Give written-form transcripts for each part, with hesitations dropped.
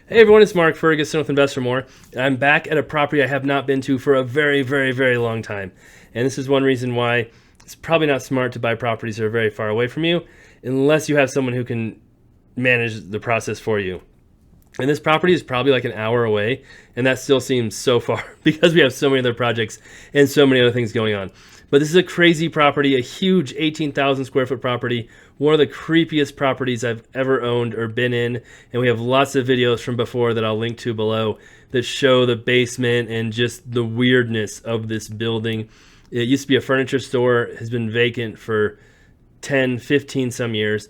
Hey everyone, it's Mark Ferguson with Invest for More. I'm back at a property I have not been to for a very, very, very long time. And this is one reason why it's probably not smart to buy properties that are very far away from you unless you have someone who can manage the process for you. And this property is probably like an hour away, and that still seems so far because we have so many other projects and so many other things going on. But this is a crazy property, a huge 18,000 square foot property, one of the creepiest properties I've ever owned or been in. And we have lots of videos from before that I'll link to below that show the basement and just the weirdness of this building. It used to be a furniture store, has been vacant for 10, 15 some years.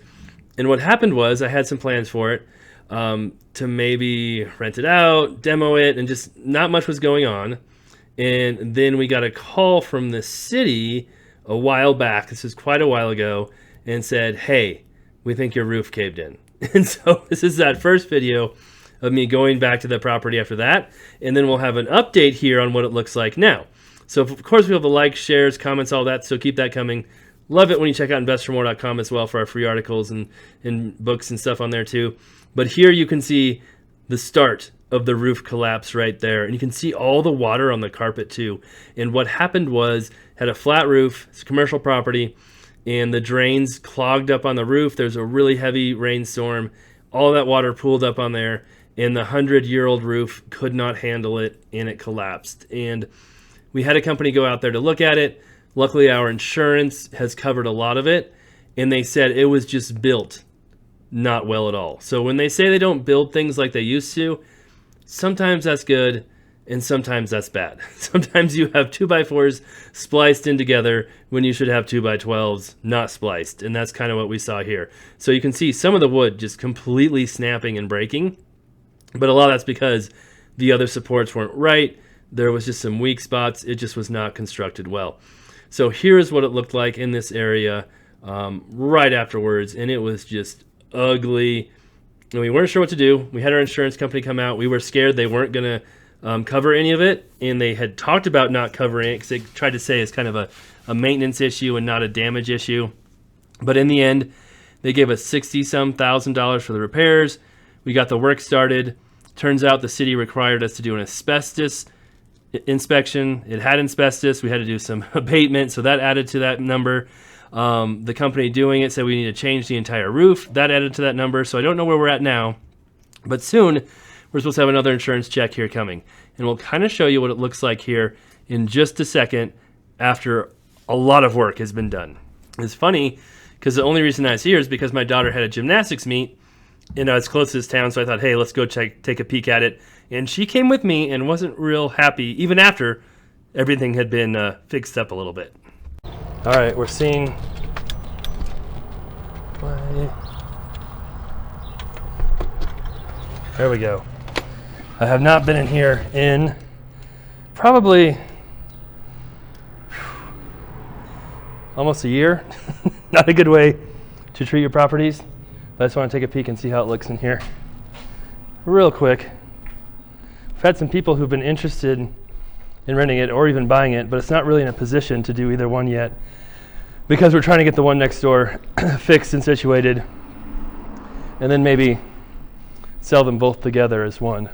And what happened was I had some plans for it to maybe rent it out, demo it, and just not much was going on. And then we got a call from the city a while back, this is quite a while ago, and said, hey, we think your roof caved in. And so this is that first video of me going back to the property after that, and then we'll have an update here on what it looks like now. So of course we have the likes, shares, comments, all that, so keep that coming. Love it when you check out investormore.com as well for our free articles and books and stuff on there too. But here you can see the start of the roof collapse right there. And you can see all the water on the carpet too. And what happened was, had a flat roof, it's a commercial property, and the drains clogged up on the roof. There's a really heavy rainstorm. All that water pooled up on there, and the 100-year-old roof could not handle it, and it collapsed. And we had a company go out there to look at it. Luckily, our insurance has covered a lot of it, and they said it was just built not well at all. So when they say they don't build things like they used to, sometimes that's good, and sometimes that's bad. Sometimes you have 2x4s spliced in together when you should have 2x12s not spliced, and that's kind of what we saw here. So you can see some of the wood just completely snapping and breaking, but a lot of that's because the other supports weren't right. There was just some weak spots. It just was not constructed well. So here's what it looked like in this area right afterwards, and it was just ugly. And we weren't sure what to do. We had our insurance company come out. We were scared they weren't going to cover any of it, and they had talked about not covering it because they tried to say it's kind of a maintenance issue and not a damage issue. But in the end, they gave us $60-some thousand for the repairs. We got the work started. Turns out the city required us to do an asbestos inspection. It had asbestos. We had to do some abatement, so that added to that number. The company doing it said we need to change the entire roof. That added to that number. So I don't know where we're at now, but soon we're supposed to have another insurance check here coming. And we'll kind of show you what it looks like here in just a second after a lot of work has been done. It's funny because the only reason I was here is because my daughter had a gymnastics meet and it's close to this town. So I thought, hey, let's go take a peek at it. And she came with me and wasn't real happy even after everything had been fixed up a little bit. All right, we're seeing. There we go. I have not been in here in probably almost a year. Not a good way to treat your properties, but I just want to take a peek and see how it looks in here real quick. I've had some people who've been interested in renting it or even buying it, but it's not really in a position to do either one yet because we're trying to get the one next door fixed and situated and then maybe sell them both together as one.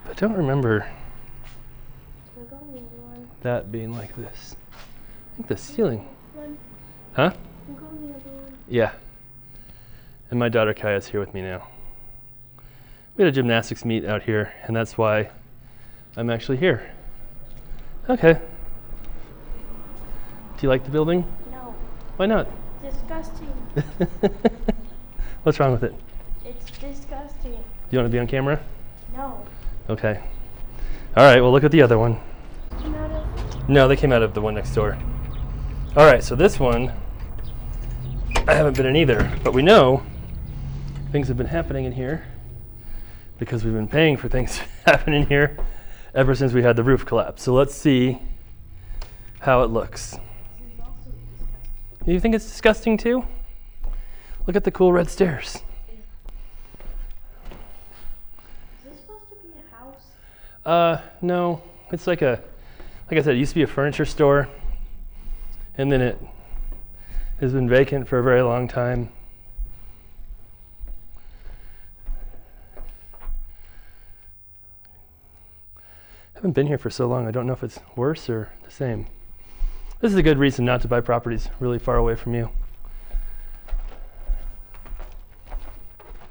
But I don't remember that being like this. I think the ceiling. Huh? Yeah. And my daughter Kaya's here with me now. We had a gymnastics meet out here, and that's why I'm actually here. Okay. Do you like the building? No. Why not? Disgusting. What's wrong with it? It's disgusting. Do you want to be on camera? No. Okay. All right, well, look at the other one. No. No, they came out of the one next door. All right, so this one, I haven't been in either, but we know things have been happening in here because we've been paying for things to happen in here ever since we had the roof collapse. So let's see how it looks. You think it's disgusting too? Look at the cool red stairs. Is this supposed to be a house? No, it's like I said, it used to be a furniture store, and then it has been vacant for a very long time. haven't been here for so long. I don't know if it's worse or the same. This is a good reason not to buy properties really far away from you.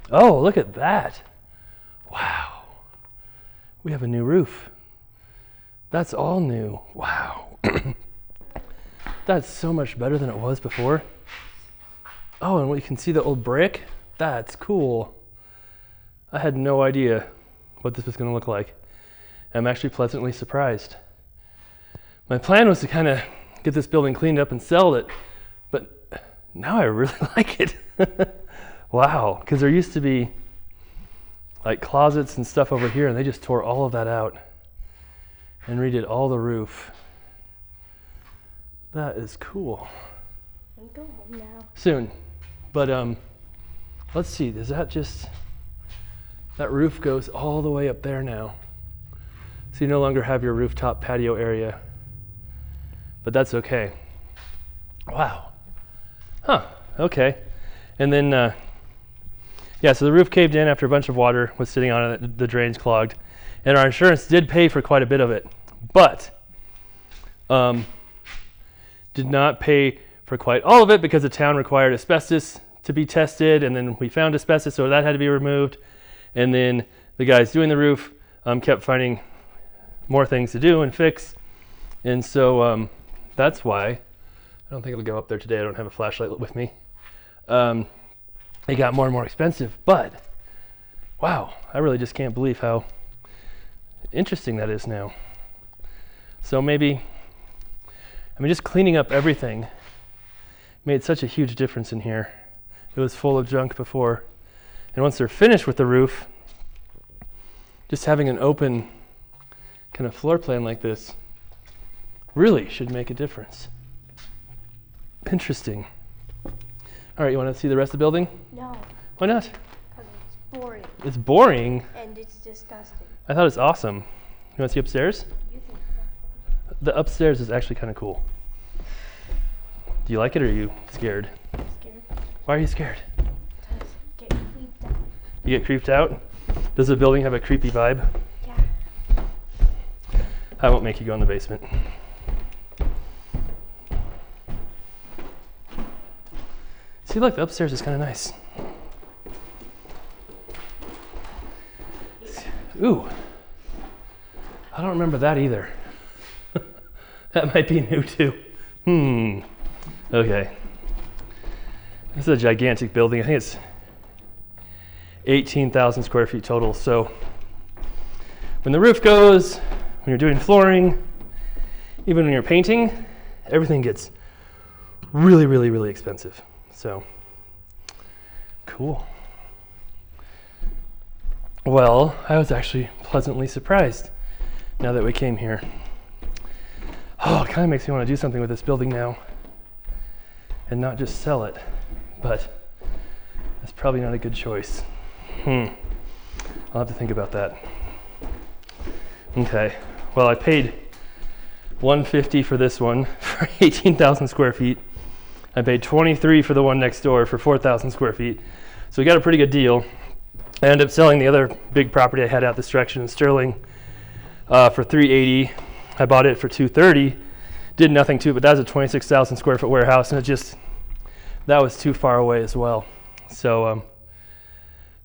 Oh, look at that. Wow. We have a new roof. That's all new. Wow. That's so much better than it was before. Oh, and we can see the old brick. That's cool. I had no idea what this was going to look like. I'm actually pleasantly surprised. My plan was to kind of get this building cleaned up and sell it, but now I really like it. Wow, because there used to be like closets and stuff over here, and they just tore all of that out and redid all the roof. That is cool. I'm going home now. Soon. But let's see, does that just, that roof goes all the way up there now. So you no longer have your rooftop patio area, but that's okay. Wow. Huh, okay. And then, yeah, so the roof caved in after a bunch of water was sitting on it, the drains clogged, and our insurance did pay for quite a bit of it, but did not pay for quite all of it because the town required asbestos to be tested, and then we found asbestos, so that had to be removed. And then the guys doing the roof kept finding more things to do and fix, and so that's why I don't think it'll go up there today. I don't have a flashlight with me. It got more and more expensive, but wow, I really just can't believe how interesting that is now. So maybe, I mean, just cleaning up everything made such a huge difference in here. It was full of junk before. And once they're finished with the roof, just having an open kind of floor plan like this really should make a difference. Interesting. All right, you want to see the rest of the building? No, Why not? because it's boring It's boring. and it's disgusting. I thought it's awesome. You want to see upstairs? You think The upstairs is actually kind of cool. Do you like it, or are you scared? I'm scared? Why are you scared? Because get creeped out. You get creeped out? Does the building have a creepy vibe? Yeah. I won't make you go in the basement. See, look, the upstairs is kind of nice. Ooh. I don't remember that either. That might be new too. Okay. This is a gigantic building. I think it's 18,000 square feet total. So when the roof goes, when you're doing flooring, even when you're painting, everything gets really, really, really expensive. So cool. Well, I was actually pleasantly surprised now that we came here. Oh, it kind of makes me want to do something with this building now and not just sell it, but that's probably not a good choice. I'll have to think about that. Okay, well, I paid $150 for this one for 18,000 square feet. I paid $23 for the one next door for 4,000 square feet. So we got a pretty good deal. I ended up selling the other big property I had out this direction in Sterling for $380. I bought it for $230. Did nothing to it, but that was a 26,000 square foot warehouse, and that was too far away as well. So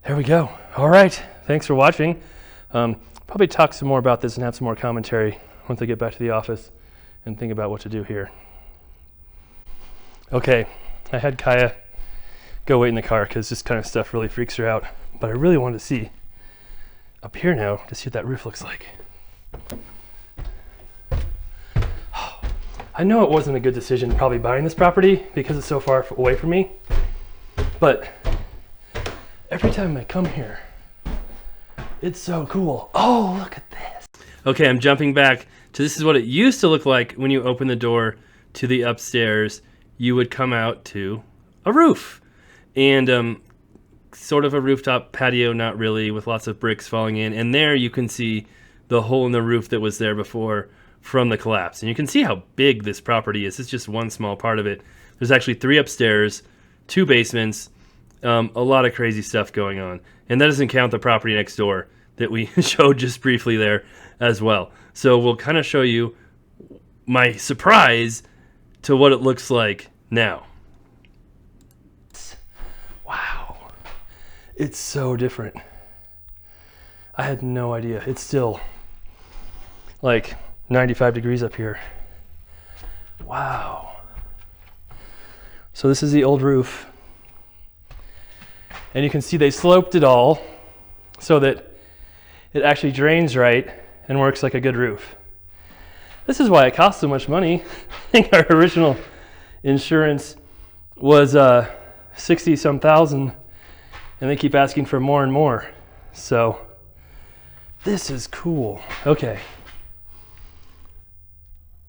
there we go. All right, thanks for watching. Probably talk some more about this and have some more commentary once I get back to the office and think about what to do here. Okay, I had Kaya go wait in the car because this kind of stuff really freaks her out. But I really wanted to see up here now to see what that roof looks like. I know it wasn't a good decision probably buying this property because it's so far away from me. But every time I come here, it's so cool. Oh, look at this. Okay, I'm jumping back to this is what it used to look like when you open the door to the upstairs. You would come out to a roof and sort of a rooftop patio, not really, with lots of bricks falling in. And there you can see the hole in the roof that was there before from the collapse. And you can see how big this property is. It's just one small part of it. There's actually 3 upstairs, 2 basements, a lot of crazy stuff going on. And that doesn't count the property next door that we showed just briefly there as well. So we'll kind of show you my surprise to what it looks like now. Wow. It's so different. I had no idea. It's still like 95 degrees up here. Wow. So this is the old roof. And you can see they sloped it all so that it actually drains right and works like a good roof. This is why it costs so much money. I think our original insurance was 60-some thousand, and they keep asking for more and more. So this is cool. Okay.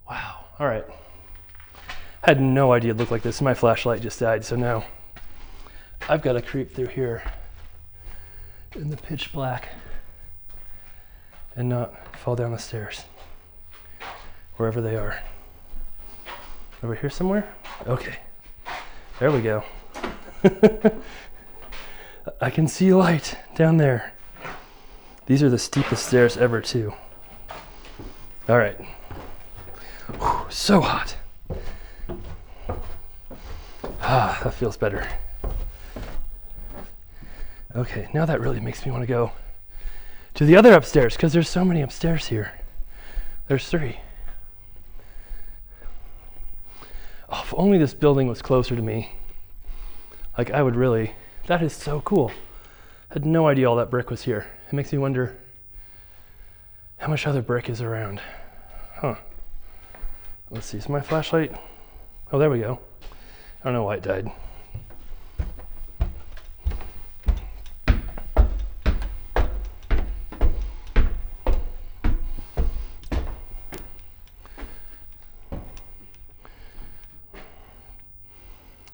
Wow. All right. I had no idea it looked like this. My flashlight just died, so now I've got to creep through here in the pitch black and not fall down the stairs, wherever they are. Over here somewhere? Okay. There we go. I can see light down there. These are the steepest stairs ever, too. All right. Whew, so hot. Ah, that feels better. Okay, now that really makes me want to go to the other upstairs, because there's so many upstairs here. There's 3. Oh, if only this building was closer to me. Like, I would really... That is so cool. I had no idea all that brick was here. It makes me wonder how much other brick is around. Huh. Let's see, is my flashlight? Oh, there we go. I don't know why it died.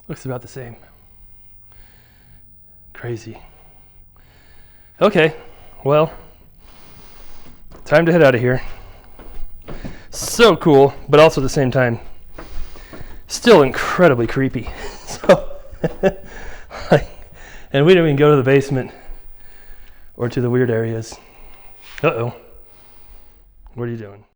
Looks about the same. Crazy. Okay, well, time to head out of here. So cool, but also at the same time, still incredibly creepy. So, and we didn't even go to the basement or to the weird areas. Uh-oh. What are you doing?